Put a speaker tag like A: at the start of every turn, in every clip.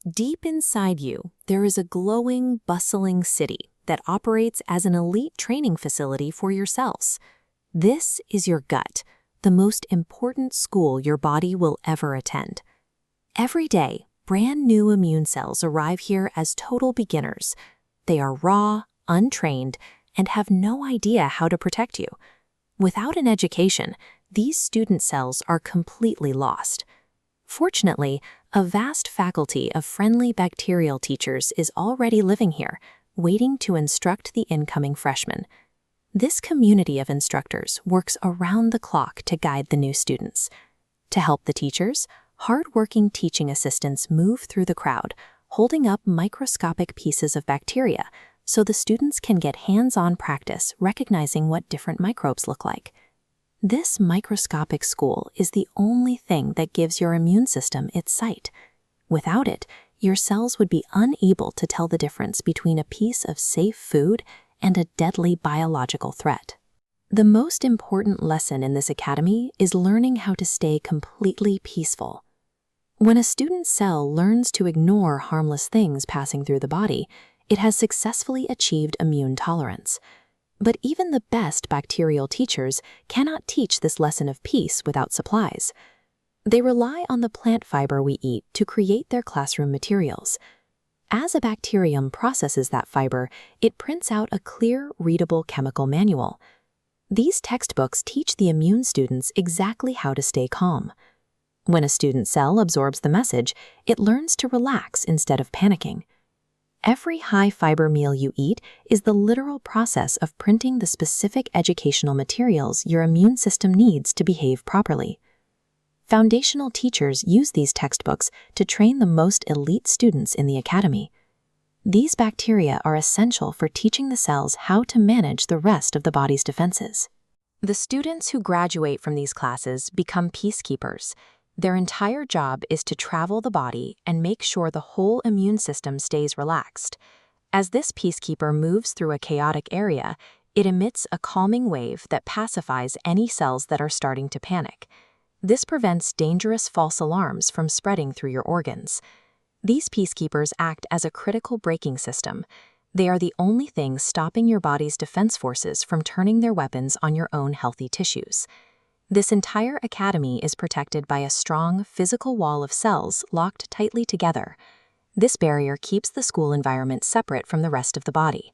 A: Deep inside you, there is a glowing, bustling city that operates as an elite training facility for your cells. This is your gut, the most important school your body will ever attend. Every day, brand new immune cells arrive here as total beginners. They are raw, untrained, and have no idea how to protect you. Without an education, these student cells are completely lost. Fortunately, a vast faculty of friendly bacterial teachers is already living here, waiting to instruct the incoming freshmen. This community of instructors works around the clock to guide the new students. To help the teachers, hard-working teaching assistants move through the crowd, holding up microscopic pieces of bacteria so the students can get hands-on practice recognizing what different microbes look like. This microscopic school is the only thing that gives your immune system its sight. Without it, your cells would be unable to tell the difference between a piece of safe food and a deadly biological threat. The most important lesson in this academy is learning how to stay completely peaceful. When a student's cell learns to ignore harmless things passing through the body, it has successfully achieved immune tolerance. But even the best bacterial teachers cannot teach this lesson of peace without supplies. They rely on the plant fiber we eat to create their classroom materials. As a bacterium processes that fiber, it prints out a clear, readable chemical manual. These textbooks teach the immune students exactly how to stay calm. When a student cell absorbs the message, it learns to relax instead of panicking. Every high-fiber meal you eat is the literal process of printing the specific educational materials your immune system needs to behave properly. Foundational teachers use these textbooks to train the most elite students in the academy. These bacteria are essential for teaching the cells how to manage the rest of the body's defenses. The students who graduate from these classes become peacekeepers. Their entire job is to travel the body and make sure the whole immune system stays relaxed. As this peacekeeper moves through a chaotic area, it emits a calming wave that pacifies any cells that are starting to panic. This prevents dangerous false alarms from spreading through your organs. These peacekeepers act as a critical braking system. They are the only thing stopping your body's defense forces from turning their weapons on your own healthy tissues. This entire academy is protected by a strong physical wall of cells locked tightly together. This barrier keeps the school environment separate from the rest of the body.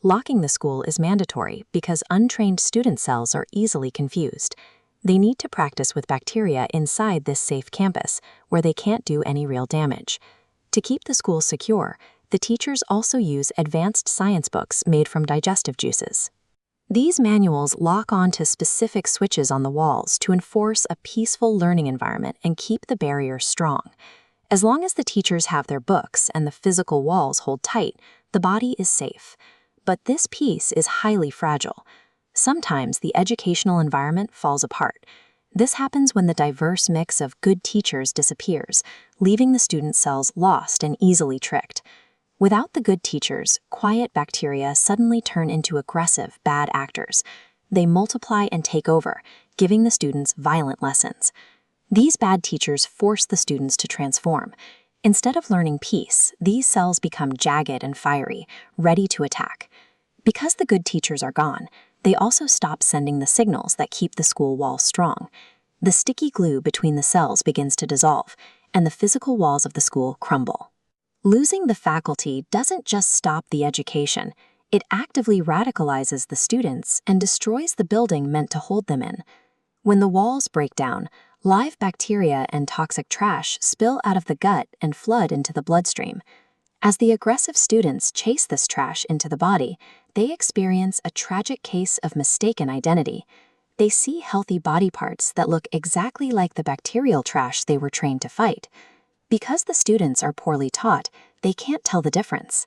A: Locking the school is mandatory because untrained student cells are easily confused. They need to practice with bacteria inside this safe campus, where they can't do any real damage. To keep the school secure, the teachers also use advanced science books made from digestive juices. These manuals lock onto specific switches on the walls to enforce a peaceful learning environment and keep the barrier strong. As long as the teachers have their books and the physical walls hold tight, the body is safe. But this peace is highly fragile. Sometimes the educational environment falls apart. This happens when the diverse mix of good teachers disappears, leaving the student cells lost and easily tricked. Without the good teachers, quiet bacteria suddenly turn into aggressive, bad actors. They multiply and take over, giving the students violent lessons. These bad teachers force the students to transform. Instead of learning peace, these cells become jagged and fiery, ready to attack. Because the good teachers are gone, they also stop sending the signals that keep the school walls strong. The sticky glue between the cells begins to dissolve, and the physical walls of the school crumble. Losing the faculty doesn't just stop the education, it actively radicalizes the students and destroys the building meant to hold them in. When the walls break down, live bacteria and toxic trash spill out of the gut and flood into the bloodstream. As the aggressive students chase this trash into the body, they experience a tragic case of mistaken identity. They see healthy body parts that look exactly like the bacterial trash they were trained to fight. Because the students are poorly taught, they can't tell the difference.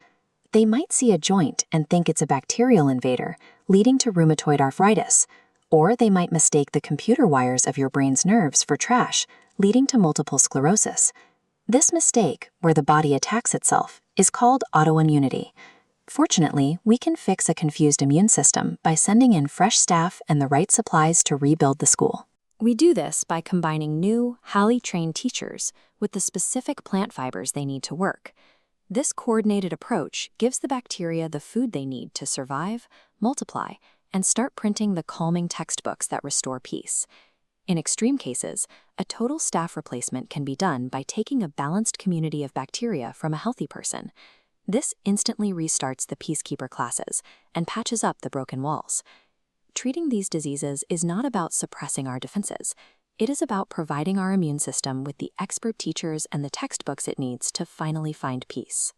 A: They might see a joint and think it's a bacterial invader, leading to rheumatoid arthritis, or they might mistake the computer wires of your brain's nerves for trash, leading to multiple sclerosis. This mistake, where the body attacks itself, is called autoimmunity. Fortunately, we can fix a confused immune system by sending in fresh staff and the right supplies to rebuild the school. We do this by combining new, highly trained teachers with the specific plant fibers they need to work. This coordinated approach gives the bacteria the food they need to survive, multiply, and start printing the calming textbooks that restore peace. In extreme cases, a total staff replacement can be done by taking a balanced community of bacteria from a healthy person. This instantly restarts the peacekeeper classes and patches up the broken walls. Treating these diseases is not about suppressing our defenses. It is about providing our immune system with the expert teachers and the textbooks it needs to finally find peace.